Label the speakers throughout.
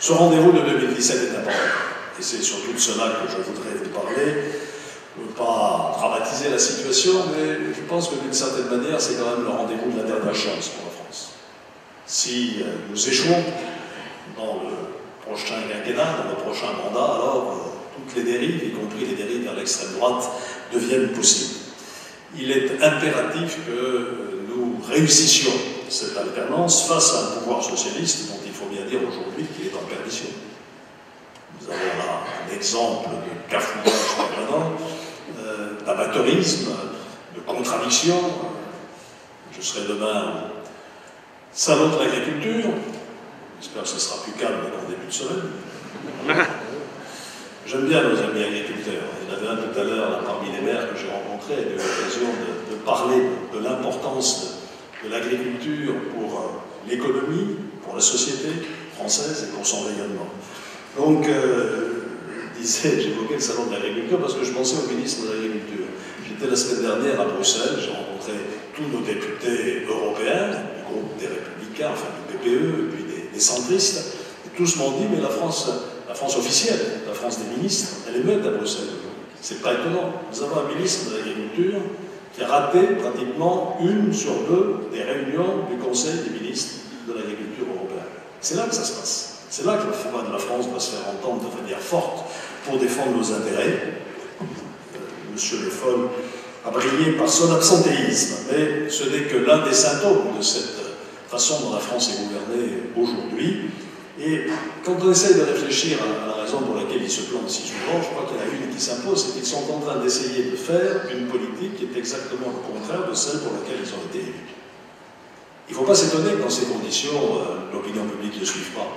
Speaker 1: Ce rendez-vous de 2017 est important, et c'est surtout de cela que je voudrais vous parler. Je ne veux pas dramatiser la situation, mais je pense que d'une certaine manière, c'est quand même le rendez-vous de la dernière chance pour la France. Si nous échouons dans le prochain quinquennat, dans le prochain mandat, alors toutes les dérives, y compris les dérives vers l'extrême droite, deviennent possibles. Il est impératif que nous réussissions cette alternance face à un pouvoir socialiste dont il faut bien dire aujourd'hui qu'il est en perdition. Nous avons là un exemple de cafouillage permanent, d'amateurisme, de contradiction. Je serai demain au salon de l'agriculture. J'espère que ce sera plus calme qu'en début de semaine. J'aime bien nos amis agriculteurs. Il y en avait un tout à l'heure parmi les maires que j'ai rencontrés, j'ai eu l'occasion de parler de l'importance de l'agriculture pour l'économie, pour la société française et pour son rayonnement. Donc, j'évoquais le salon de l'agriculture parce que je pensais au ministre de l'Agriculture. J'étais la semaine dernière à Bruxelles, j'ai rencontré tous nos députés européens, du groupe des Républicains, enfin du PPE, et puis des centristes, et tous m'ont dit, mais la France officielle, la France des ministres, elle est muette à Bruxelles. C'est pas étonnant. Nous avons un ministre de l'Agriculture qui a raté pratiquement 1 sur 2 des réunions du Conseil des ministres de l'Agriculture européen. C'est là que ça se passe. C'est là que la voix de la France doit se faire entendre de manière forte pour défendre nos intérêts. Monsieur Le Foll a brillé par son absentéisme, mais ce n'est que l'un des symptômes de cette façon dont la France est gouvernée aujourd'hui. Et quand on essaye de réfléchir à la raison pour laquelle ils se plantent si souvent, je crois qu'il y en a une qui s'impose, c'est qu'ils sont en train d'essayer de faire une politique qui est exactement le contraire de celle pour laquelle ils ont été élus. Il ne faut pas s'étonner que dans ces conditions, l'opinion publique ne suive pas,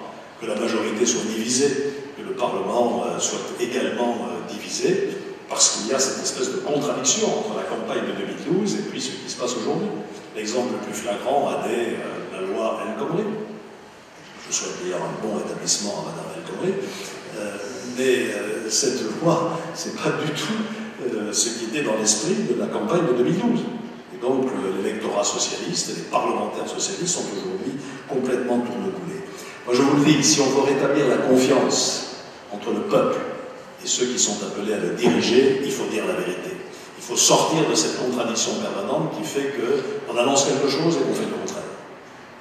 Speaker 1: que la majorité soit divisée, que le Parlement soit également divisé, parce qu'il y a cette espèce de contradiction entre la campagne de 2012 et puis ce qui se passe aujourd'hui. L'exemple le plus flagrant est la loi El Khomri. Je souhaite d'ailleurs un bon établissement à Mme El Khomri, mais cette loi, ce n'est pas du tout ce qui était dans l'esprit de la campagne de 2012. Et donc l'électorat socialiste et les parlementaires socialistes sont aujourd'hui complètement tourneboulés. Moi je vous le dis, si on veut rétablir la confiance entre le peuple et ceux qui sont appelés à le diriger, il faut dire la vérité. Il faut sortir de cette contradiction permanente qui fait qu'on annonce quelque chose et qu'on fait le contraire.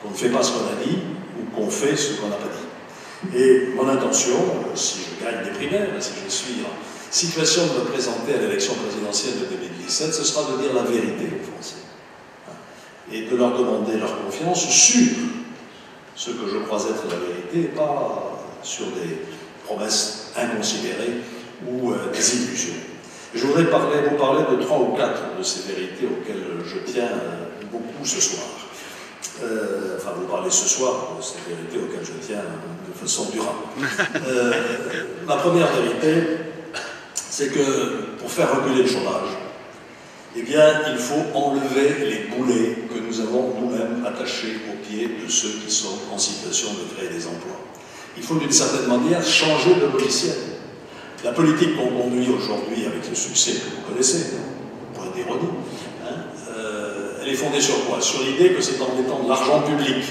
Speaker 1: Qu'on ne fait pas ce qu'on a dit, ou qu'on fait ce qu'on n'a pas dit. Et mon intention, si je gagne des primaires, si je suis en situation de me présenter à l'élection présidentielle de 2017, ce sera de dire la vérité aux Français. Et de leur demander leur confiance sur ce que je crois être la vérité, et pas sur des promesses inconsidérées ou des illusions. Je voudrais vous parler de 3 ou 4 de ces vérités auxquelles je tiens beaucoup ce soir. Enfin, vous parlez ce soir de ces vérités auxquelles je tiens de façon durable. La première vérité, c'est que pour faire reculer le chômage, eh bien, il faut enlever les boulets que nous avons nous-mêmes attachés aux pieds de ceux qui sont en situation de créer des emplois. Il faut d'une certaine manière changer de logiciel. La politique qu'on conduit aujourd'hui avec le succès que vous connaissez, point d'ironie, elle est fondée sur quoi? Sur l'idée que c'est en mettant de l'argent public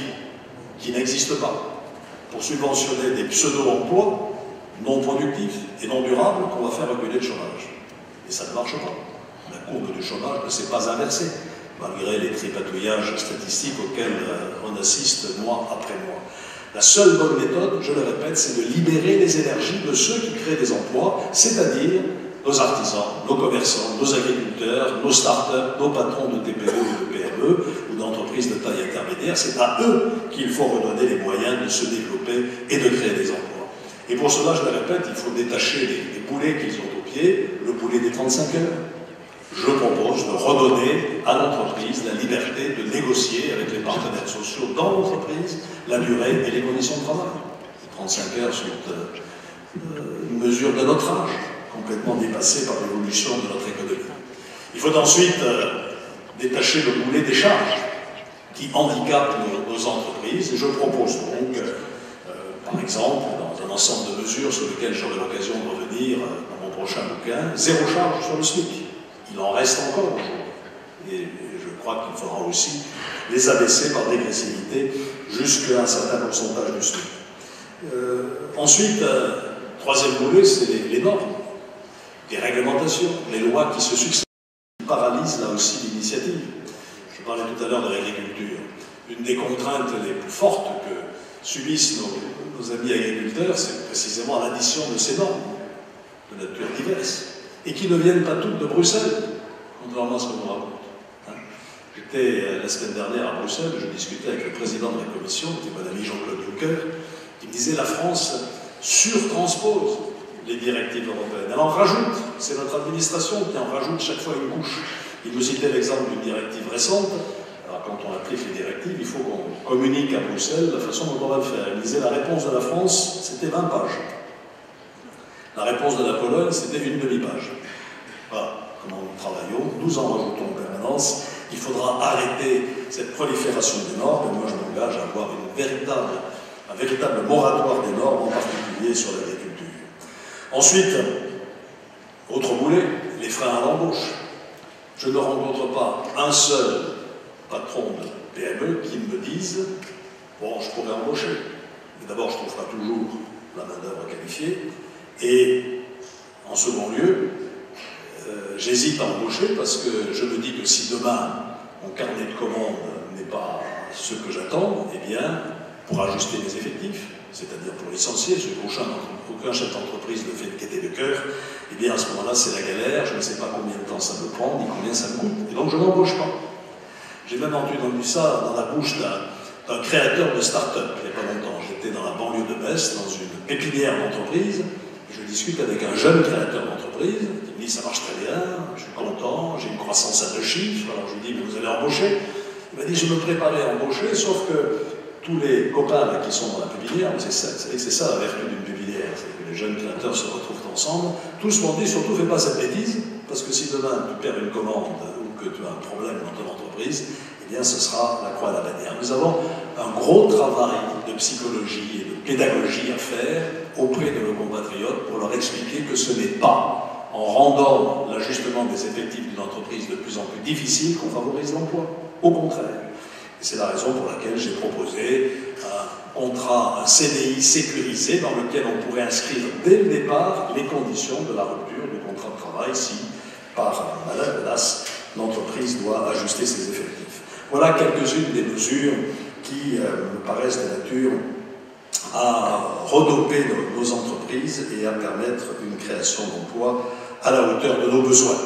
Speaker 1: qui n'existe pas pour subventionner des pseudo-emplois non productifs et non durables qu'on va faire reculer le chômage. Et ça ne marche pas. La courbe du chômage ne s'est pas inversée, malgré les tripatouillages statistiques auxquels on assiste mois après mois. La seule bonne méthode, je le répète, c'est de libérer les énergies de ceux qui créent des emplois, c'est-à-dire nos artisans, nos commerçants, nos agriculteurs, nos start-up, nos patrons de TPE ou de PME ou d'entreprises de taille intermédiaire. C'est à eux qu'il faut redonner les moyens de se développer et de créer des emplois. Et pour cela, je le répète, il faut détacher les boulets qu'ils ont au pied, le boulet des 35 heures. Je propose de redonner à l'entreprise la liberté de négocier avec les partenaires sociaux dans l'entreprise la durée et les conditions de travail. Les 35 heures sont une mesure de notre âge, complètement dépassée par l'évolution de notre économie. Il faut ensuite détacher le boulet des charges qui handicapent nos entreprises. Et je propose donc, par exemple, dans un ensemble de mesures sur lesquelles j'aurai l'occasion de revenir dans mon prochain bouquin, 0 charge sur le SMIC. Il en reste encore aujourd'hui. Et je crois qu'il faudra aussi les abaisser par dégressivité jusqu'à un certain pourcentage du SMIC. Ensuite, troisième volet, c'est les normes, les réglementations, les lois qui se succèdent, qui paralysent là aussi l'initiative. Je parlais tout à l'heure de l'agriculture. Une des contraintes les plus fortes que subissent nos amis agriculteurs, c'est précisément l'addition de ces normes, de nature diverse, et qui ne viennent pas toutes de Bruxelles, contrairement à ce qu'on nous raconte. J'étais la semaine dernière à Bruxelles, je discutais avec le président de la commission, qui était mon ami Jean-Claude Juncker, qui me disait la France surtranspose les directives européennes. Elle en rajoute, c'est notre administration qui en rajoute chaque fois une couche. Il me citait l'exemple d'une directive récente. Alors quand on applique les directives, il faut qu'on communique à Bruxelles la façon dont on va le faire. Il me disait la réponse de la France, c'était 20 pages. La réponse de la Pologne, c'était une demi-page. Voilà comment nous travaillons, nous en rajoutons en permanence. Il faudra arrêter cette prolifération des normes, et moi je m'engage à avoir un véritable moratoire des normes, en particulier sur l'agriculture. Ensuite, autre boulet, les freins à l'embauche. Je ne rencontre pas un seul patron de PME qui me dise « bon, je pourrais embaucher ». D'abord, je ne trouve pas toujours la main-d'œuvre qualifiée, et en second lieu, j'hésite à embaucher parce que je me dis que si demain mon carnet de commandes n'est pas ce que j'attends, eh bien, pour ajuster mes effectifs, c'est-à-dire pour licencier, ce qu'aucun chef d'entreprise ne fait de gaieté de cœur, eh bien à ce moment-là c'est la galère, je ne sais pas combien de temps ça me prend, ni combien ça me coûte, et donc je n'embauche pas. J'ai même entendu ça dans la bouche d'un créateur de start-up il n'y a pas longtemps. J'étais dans la banlieue de Metz, dans une pépinière d'entreprise. Je discute avec un jeune créateur d'entreprise, qui me dit ça marche très bien, je suis content, j'ai une croissance à 2 chiffres. Alors je lui dis mais vous allez embaucher? Il m'a dit je me préparais à embaucher, sauf que tous les copains là, qui sont dans la pépinière, vous savez que c'est ça la vertu d'une pépinière, c'est que les jeunes créateurs se retrouvent ensemble, tous m'ont dit surtout fais pas cette bêtise, parce que si demain tu perds une commande ou que tu as un problème dans ton entreprise, eh bien ce sera la croix à la bannière. Nous avons un gros travail de psychologie et de pédagogie à faire auprès de nos compatriotes pour leur expliquer que ce n'est pas en rendant l'ajustement des effectifs d'une entreprise de plus en plus difficile qu'on favorise l'emploi. Au contraire. Et c'est la raison pour laquelle j'ai proposé un contrat, un CDI sécurisé dans lequel on pourrait inscrire dès le départ les conditions de la rupture du contrat de travail si, par malheur, hélas, l'entreprise doit ajuster ses effectifs. Voilà quelques-unes des mesures qui me paraissent de nature à redoper nos entreprises et à permettre une création d'emplois à la hauteur de nos besoins.